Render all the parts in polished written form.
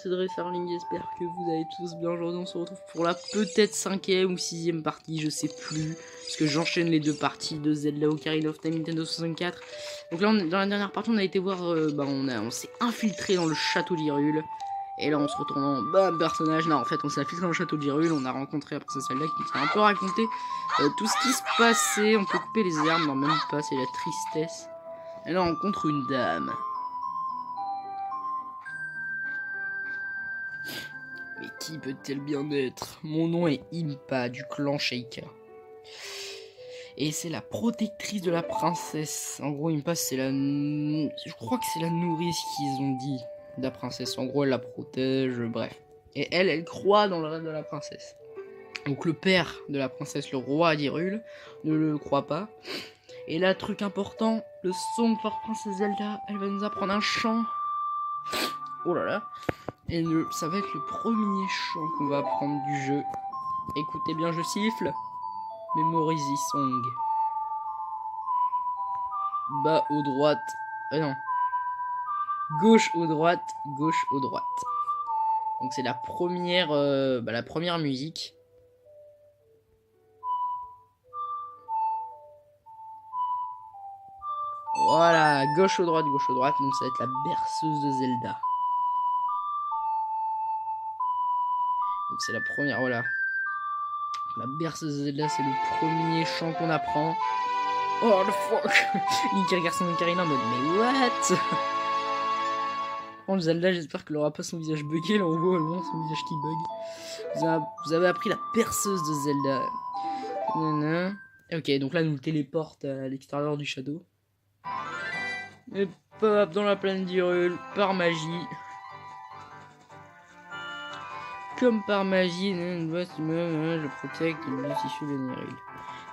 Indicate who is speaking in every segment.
Speaker 1: c'est Dressarling, j'espère que vous allez tous bien. Aujourd'hui on se retrouve pour la peut-être 5e ou 6e partie, je sais plus, parce que j'enchaîne les deux parties de Zelda Ocarina of Time Nintendo 64. Donc là, dans la dernière partie, on a été voir, on s'est infiltré dans le château d'Hyrule. Et là on se retourne en personnage, non en fait on s'est infiltré dans le château d'Hyrule, on a rencontré la princesse Zelda qui nous a un peu raconté tout ce qui se passait. On peut couper les armes, non même pas, c'est la tristesse. Et là on rencontre une dame. Mais qui peut-elle bien être? Mon nom est Impa du clan Sheikah. Et c'est la protectrice de la princesse. En gros, Impa, c'est la... Je crois que c'est la nourrice qu'ils ont dit de la princesse. En gros, elle la protège, bref. Et elle croit dans le rêve de la princesse. Donc le père de la princesse, le roi d'Hyrule, ne le croit pas. Et là, truc important, le son par Princesse Zelda, elle va nous apprendre un chant. Oh là là. Et ça va être le premier chant qu'on va apprendre du jeu. Écoutez bien, je siffle. Memorisy Song. Bas au droite. Non. Gauche au droite, gauche au droite. Donc c'est la première musique. Voilà, gauche au droite, gauche au droite. Donc ça va être la berceuse de Zelda. Donc c'est la première, voilà. La berceuse de Zelda, c'est le premier chant qu'on apprend. Oh the fuck. Link regarde son Ocarina en mode mais what. Zelda, j'espère qu'elle aura pas son visage bugué. Là on voit au loin son visage qui bug. Vous avez appris la perceuse de Zelda. Nanana. Ok, donc là nous le téléporte à l'extérieur du château. Et pop dans la plaine d'Hyrule par magie. Comme par magie, je protecte le tissu de Hyrule.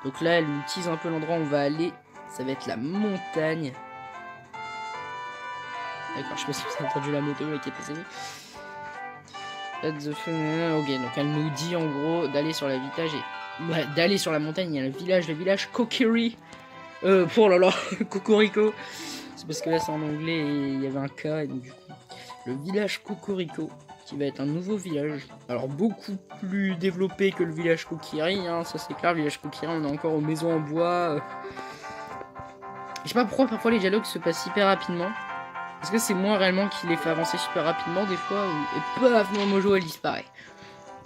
Speaker 1: Donc là, elle utilise un peu l'endroit où on va aller. Ça va être la montagne. D'accord, je sais pas si vous avez entendu la moto qui est passée. Ok, donc elle nous dit en gros d'aller sur la village et d'aller sur la montagne. Il y a le village Kokiri. Oh là là, Cocorico. C'est parce que là c'est en anglais et il y avait un K et donc du coup le village Cocorico qui va être un nouveau village. Alors beaucoup plus développé que le village Kokiri, hein, ça c'est clair. Le village Kokiri, on est encore aux maisons en bois. Je sais pas pourquoi parfois les dialogues se passent hyper rapidement. Est-ce que c'est moi réellement qui les fait avancer super rapidement des fois et paf, non Mojo elle disparaît.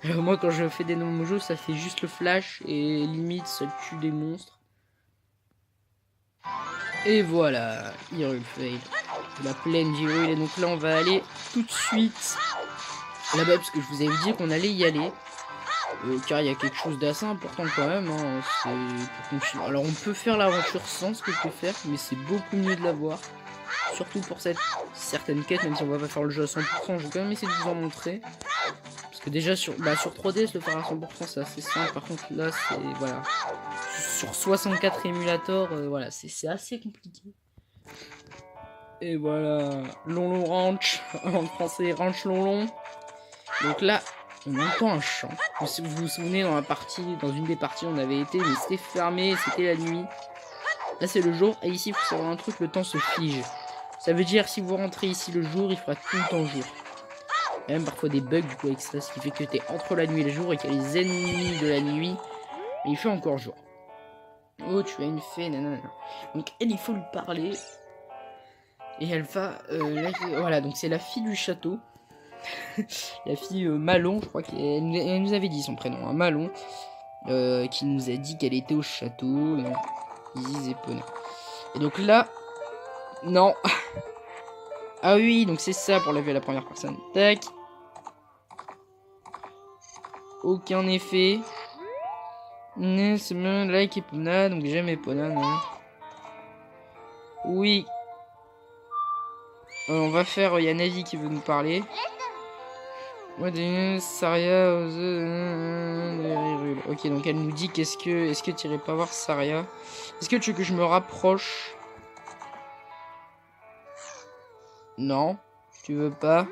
Speaker 1: Alors moi quand je fais des Mojo ça fait juste le flash et limite ça tue des monstres. Et voilà, Hyrule Fail. La plaine d'Hyrule. Et donc là on va aller tout de suite là-bas parce que je vous avais dit qu'on allait y aller. Car il y a quelque chose d'assez important quand même. Hein, pour continuer. Alors on peut faire l'aventure sans ce que je peux faire, mais c'est beaucoup mieux de l'avoir. Surtout pour cette certaine quête, même si on va pas faire le jeu à 100%, je vais quand même essayer de vous en montrer. Parce que déjà sur 3DS, le faire à 100% c'est assez simple. Par contre là c'est voilà. Sur 64 émulateurs, voilà, c'est assez compliqué. Et voilà, Lonlon Ranch, en français Ranch Lonlon. Donc là, on entend un chant. Si vous vous souvenez, dans une des parties, on avait été, mais c'était fermé, c'était la nuit. Là, c'est le jour, et ici, il faut savoir un truc, le temps se fige. Ça veut dire, si vous rentrez ici le jour, il fera tout le temps jour. Il y a même parfois des bugs, du coup, avec ça, ce qui fait que t'es entre la nuit et le jour, et qu'il y a les ennemis de la nuit, mais il fait encore jour. Oh, tu as une fée, nanana. Donc, elle, il faut lui parler. Et elle va... voilà, donc c'est la fille du château. La fille Malon, je crois qu'elle nous avait dit son prénom, hein, Malon. Qui nous a dit qu'elle était au château. Isis Epona. Et donc là... Non. Ah oui, donc c'est ça pour la vue à la première personne. Tac. Aucun effet. C'est même like Epona, donc j'aime Epona, non. Oui. On va faire, il y a Navi qui veut nous parler. Saria. Ok, donc elle nous dit est-ce que tu irais pas voir Saria? Est-ce que tu veux que je me rapproche? Non, tu veux pas?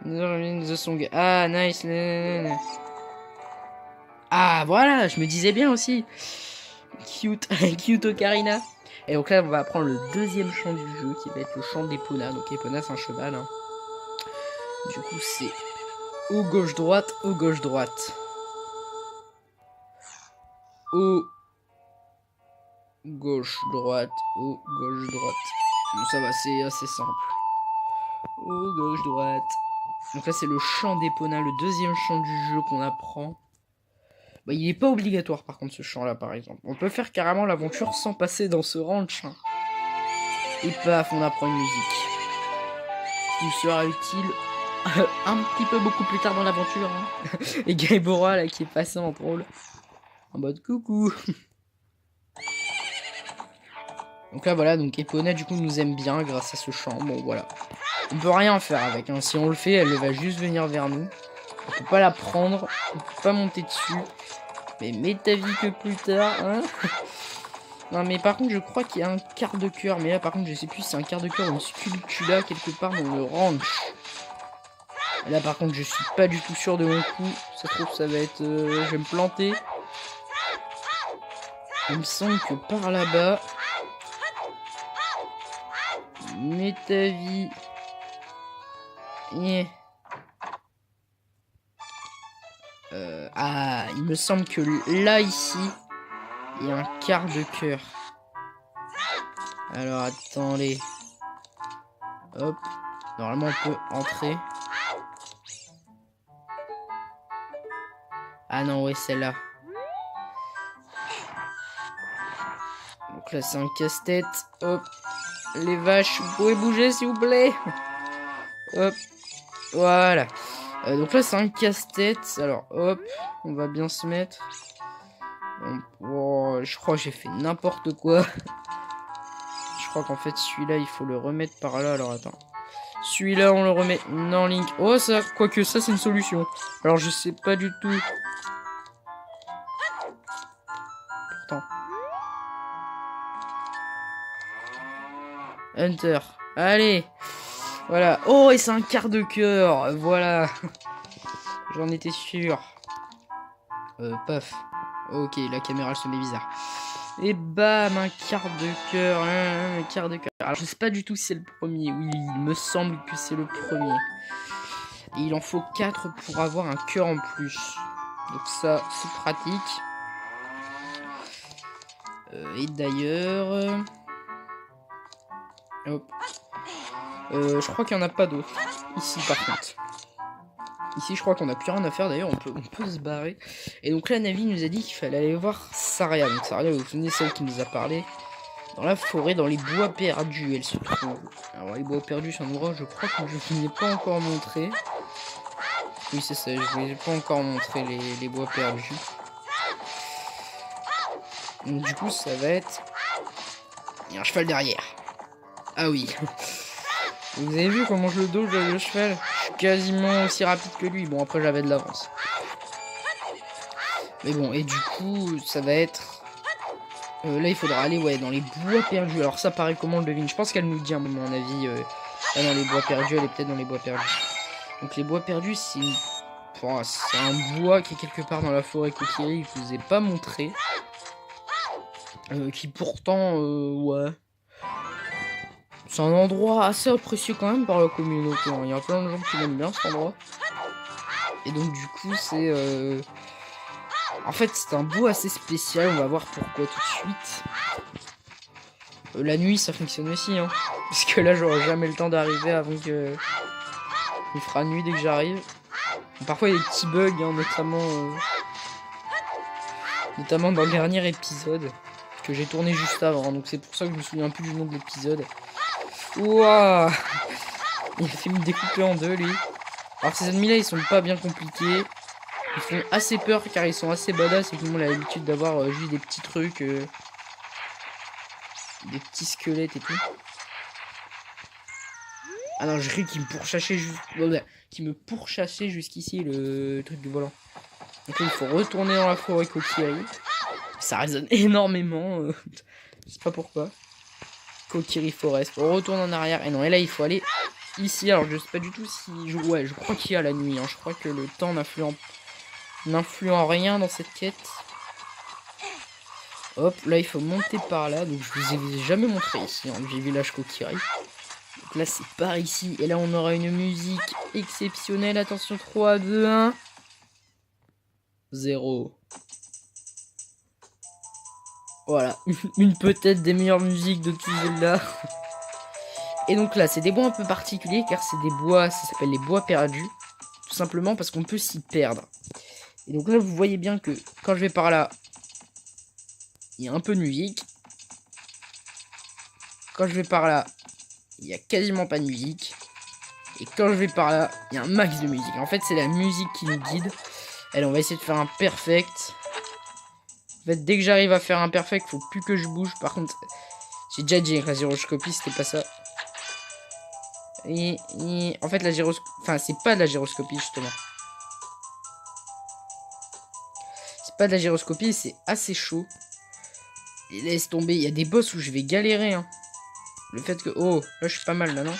Speaker 1: The Song. Ah, nice. Ah, voilà, je me disais bien aussi. Cute, cute Ocarina. Et donc là, on va apprendre le deuxième chant du jeu qui va être le chant d'Epona. Donc Epona, c'est un cheval. Hein. Du coup, c'est haut, gauche, droite, haut, gauche, droite. Haut, gauche, droite, haut, gauche, droite. Bon, ça va, c'est assez simple. Haut, gauche, droite. Donc là, c'est le chant d'Epona, le deuxième chant du jeu qu'on apprend. Bah, il n'est pas obligatoire, par contre, ce chant-là, par exemple. On peut faire carrément l'aventure sans passer dans ce ranch. Hein. Et paf, on apprend une musique. Qui nous sera utile un petit peu beaucoup plus tard dans l'aventure. Hein. Et Gaibora, là, qui est passé en drôle. En mode coucou. Donc là, voilà, donc Epona, du coup, nous aime bien grâce à ce chant. Bon, voilà. On peut rien faire avec. Hein. Si on le fait, elle va juste venir vers nous. On peut pas la prendre. On peut pas monter dessus. Mais mets ta vie que plus tard. Hein. Non, mais par contre, je crois qu'il y a un quart de cœur. Mais là, par contre, je sais plus si c'est un quart de cœur ou une sculptula quelque part dans le ranch. Et là, par contre, je suis pas du tout sûr de mon coup. Ça se trouve, ça va être... je vais me planter. Il me semble que par là-bas... Mets ta vie... Yeah. Ah, il me semble que là, ici, il y a un quart de cœur. Alors, attendez. Hop. Normalement, on peut entrer. Ah non, ouais, celle-là. Donc là, c'est un casse-tête. Hop. Les vaches, vous pouvez bouger, s'il vous plaît. Hop. Voilà. Donc là, c'est un casse-tête. Alors, hop. On va bien se mettre. Oh, je crois que j'ai fait n'importe quoi. Je crois qu'en fait, celui-là, il faut le remettre par là. Alors, attends. Celui-là, on le remet dans Link. Oh, ça, quoique ça, c'est une solution. Alors, je sais pas du tout. Pourtant. Hunter. Allez. Voilà. Oh, et c'est un quart de cœur. Voilà. J'en étais sûr. Paf. Ok, la caméra, elle se met bizarre. Et bam, un quart de cœur. Un quart de cœur. Alors, je sais pas du tout si c'est le premier. Oui, il me semble que c'est le premier. Et il en faut 4 pour avoir un cœur en plus. Donc ça, c'est pratique. Et d'ailleurs... Hop. Je crois qu'il n'y en a pas d'autres. Ici, par contre. Ici, je crois qu'on n'a plus rien à faire. D'ailleurs, on peut se barrer. Et donc là, Navi nous a dit qu'il fallait aller voir Saria. Donc Saria, vous vous souvenez, celle qui nous a parlé. Dans la forêt, dans les bois perdus, elle se trouve. Alors, les bois perdus, c'est un endroit, je crois que je ne vous ai pas encore montré. Oui, c'est ça, je ne vous ai pas encore montré les bois perdus. Donc, du coup, ça va être... Il y a un cheval derrière. Ah oui. Vous avez vu comment je le doge le cheval? Je suis quasiment aussi rapide que lui. Bon, après, j'avais de l'avance. Mais bon, et du coup, ça va être... là, il faudra aller dans les bois perdus. Alors ça, pareil, comment on le devine? Je pense qu'elle nous dit, à mon avis, là, dans les bois perdus, elle est peut-être dans les bois perdus. Donc les bois perdus, c'est un bois qui est quelque part dans la forêt Kokiri, que je vous ai pas montré. Qui pourtant, ouais... C'est un endroit assez apprécié quand même par la communauté. Hein. Il y a plein de gens qui l'aiment bien cet endroit. Et donc du coup, c'est... En fait, c'est un bois assez spécial. On va voir pourquoi tout de suite. La nuit, ça fonctionne aussi. Hein. Parce que là, j'aurai jamais le temps d'arriver avant que... Il fera nuit dès que j'arrive. Parfois, il y a des petits bugs, hein, notamment dans le dernier épisode. Que j'ai tourné juste avant. Donc c'est pour ça que je me souviens plus du nom de l'épisode. Ouah. Il a fait me découper en deux, lui. Alors ces ennemis-là, ils sont pas bien compliqués. Ils font assez peur car ils sont assez badass et que nous on a l'habitude d'avoir juste des petits trucs, des petits squelettes et tout. Ah non, je crie qu'il me pourchassait jusqu'ici le truc du volant. Donc là, il faut retourner dans la forêt Kokiri. Ça résonne énormément. Je sais pas pourquoi. Kokiri Forest. On retourne en arrière. Et non, et là, il faut aller ici. Alors, je sais pas du tout si... Ouais, je crois qu'il y a la nuit. Hein. Je crois que le temps n'influe en rien dans cette quête. Hop, là, il faut monter par là. Donc, je vous ai jamais montré ici, hein, le village Kokiri. Donc Donc là, c'est par ici. Et là, on aura une musique exceptionnelle. Attention, 3, 2, 1. 0. Voilà, une peut-être des meilleures musiques de tout Zelda. Et donc là, c'est des bois un peu particuliers, car c'est des bois, ça s'appelle les bois perdus. Tout simplement parce qu'on peut s'y perdre. Et donc là, vous voyez bien que quand je vais par là, il y a un peu de musique. Quand je vais par là, il y a quasiment pas de musique. Et quand je vais par là, il y a un max de musique. En fait, c'est la musique qui nous guide. Allez, on va essayer de faire un perfect. En fait, dès que j'arrive à faire un perfect, faut plus que je bouge. Par contre, j'ai déjà dit avec la gyroscopie, c'était pas ça. Et en fait, la gyroscopie... Enfin, c'est pas de la gyroscopie, justement. C'est pas de la gyroscopie, c'est assez chaud. Et laisse tomber, il y a des boss où je vais galérer, hein. Le fait que... Oh, là, je suis pas mal, là, non?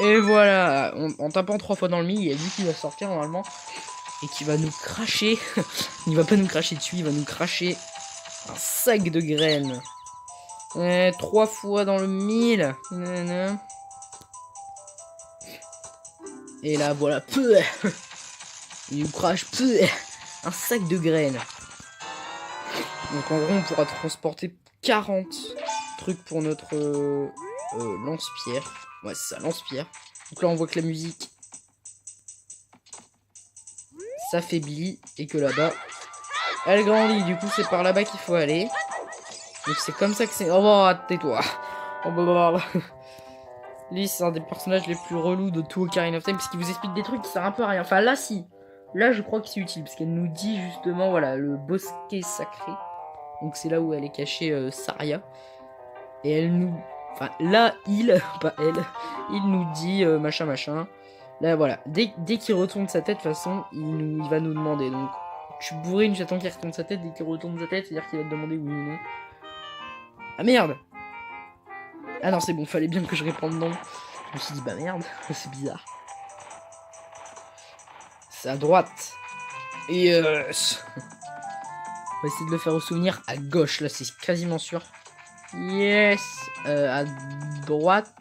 Speaker 1: Et voilà, en tapant 3 fois dans le mille, il y a lui qui va sortir, normalement. Et qui va nous cracher. Il va pas nous cracher dessus, il va nous cracher un sac de graines. 3 fois dans le 1000. Et là, voilà. Il nous crache un sac de graines. Donc en gros, on pourra transporter 40 trucs pour notre lance-pierre. Ouais, c'est ça, lance-pierre. Donc là, on voit que la musique s'affaiblit et que là-bas, elle grandit. Du coup, c'est par là-bas qu'il faut aller. Donc c'est comme ça que c'est... Oh, bah, tais-toi. Oh, bah. Lui, c'est un des personnages les plus relous de tout Ocarina of Time, parce qu'il vous explique des trucs qui servent un peu à rien. Enfin, là, si. Là, je crois que c'est utile, parce qu'elle nous dit justement, voilà, le bosquet sacré. Donc c'est là où elle est cachée, Saria. Et elle nous... Enfin, là, pas elle. Il nous dit machin. Là, voilà. Dès qu'il retourne sa tête, de toute façon, il va nous demander. Donc, je suis bourré, j'attends qu'il retourne sa tête. Dès qu'il retourne sa tête, c'est-à-dire qu'il va te demander oui ou non. Ah merde! Ah non, c'est bon, fallait bien que je réponde non. Je me suis dit, bah merde, c'est bizarre. C'est à droite. Yes! On va essayer de le faire au souvenir à gauche, là, c'est quasiment sûr. Yes! À droite.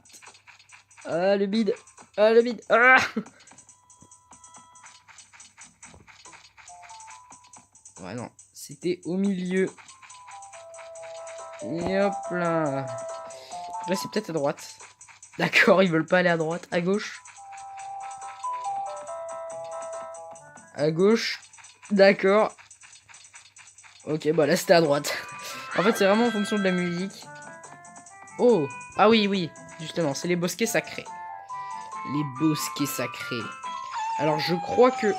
Speaker 1: Ah, le bide! Ah, le bide! Ah! Ouais, non, c'était au milieu. Et hop là. Là, c'est peut-être à droite. D'accord, ils veulent pas aller à droite. À gauche. À gauche. D'accord. Ok, bah là, c'était à droite. En fait, c'est vraiment en fonction de la musique. Oh! Ah oui, justement, c'est les bosquets sacrés. Les bosquets sacrés. Alors, je crois que...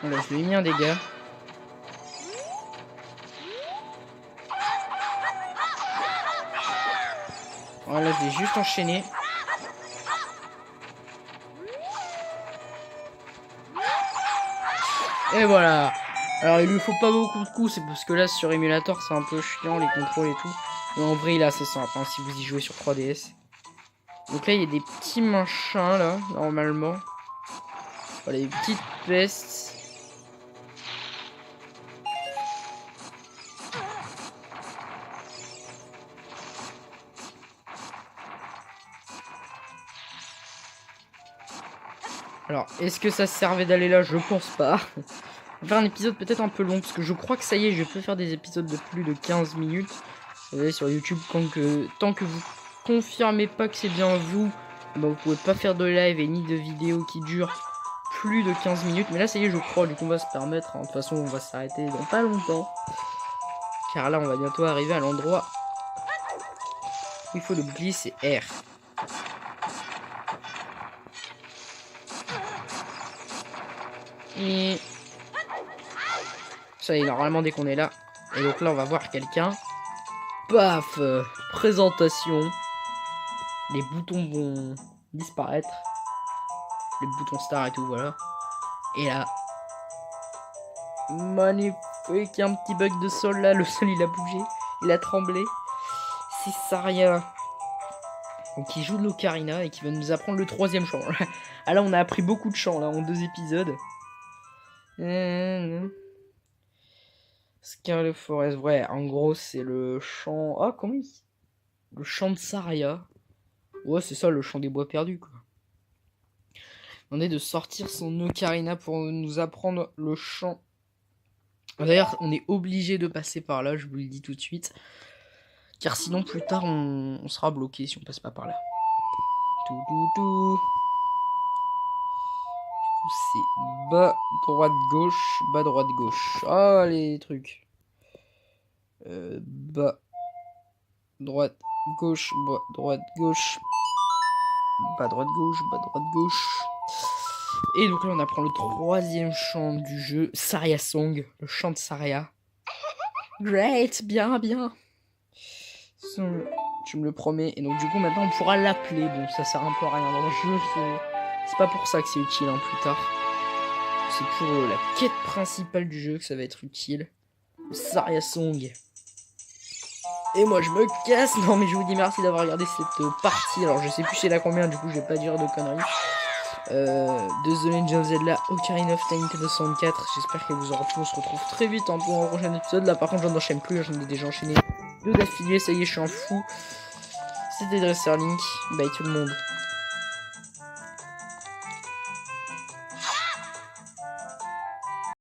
Speaker 1: Là, je lui ai mis un dégât. Voilà, je l'ai juste enchaîné. Et voilà. Alors, il lui faut pas beaucoup de coups, c'est parce que là, sur émulateur, c'est un peu chiant, les contrôles et tout. Mais en vrai, là, c'est simple, hein, si vous y jouez sur 3DS. Donc là, il y a des petits machins, là, normalement. Voilà, des petites pestes. Alors, est-ce que ça servait d'aller là? Je pense pas. On va faire un épisode peut-être un peu long, parce que je crois que ça y est, je peux faire des épisodes de plus de 15 minutes. Vous savez, sur YouTube, tant que vous confirmez pas que c'est bien vous, bah vous pouvez pas faire de live et ni de vidéo qui durent plus de 15 minutes. Mais là, ça y est, je crois, du coup, on va se permettre. Hein. De toute façon, on va s'arrêter dans pas longtemps. Car là, on va bientôt arriver à l'endroit où il faut le bouclier, c'est R. Et... ça y est, normalement, dès qu'on est là. Et donc là, on va voir quelqu'un. Paf! Présentation. Les boutons vont disparaître. Les boutons star et tout, voilà. Et là... magnifique! Il y a un petit bug de sol là. Le sol, il a bougé. Il a tremblé. C'est Saria. Donc il joue de l'ocarina et qui va nous apprendre le 3e chant. Ah là on a appris beaucoup de chants là en 2 épisodes. Scarlet Forest, ouais, en gros c'est le chant... Ah comment il... Le chant de Saria. Ouais c'est ça le chant des bois perdus quoi. On est de sortir son ocarina pour nous apprendre le chant. D'ailleurs on est obligé de passer par là, je vous le dis tout de suite. Car sinon plus tard on sera bloqué si on passe pas par là. Tout tout tout. C'est bas, droite, gauche, bas, droite, gauche. Ah, les trucs. Bas, droite, gauche, bas, droite, gauche. Bas, droite, gauche, bas, droite, gauche. Et donc là, on apprend le 3e chant du jeu, Saria Song, le chant de Saria. Great, bien, bien. Tu me le promets. Et donc, du coup, maintenant, on pourra l'appeler. Bon, ça sert un peu à rien dans le jeu, c'est pas pour ça que c'est utile, hein, plus tard. C'est pour la quête principale du jeu que ça va être utile. Le Saria Song. Et moi je me casse. Non mais je vous dis merci d'avoir regardé cette partie. Alors je sais plus c'est la combien, du coup je vais pas dire de conneries. De The Legend of Zelda Ocarina of Time 64. J'espère qu'elle vous aura plu. On se retrouve très vite pour un prochain épisode. Là par contre j'en enchaîne plus. J'en ai déjà enchaîné 2 d'affilée. Ça y est je suis un fou. C'était Dresser Link. Bye tout le monde.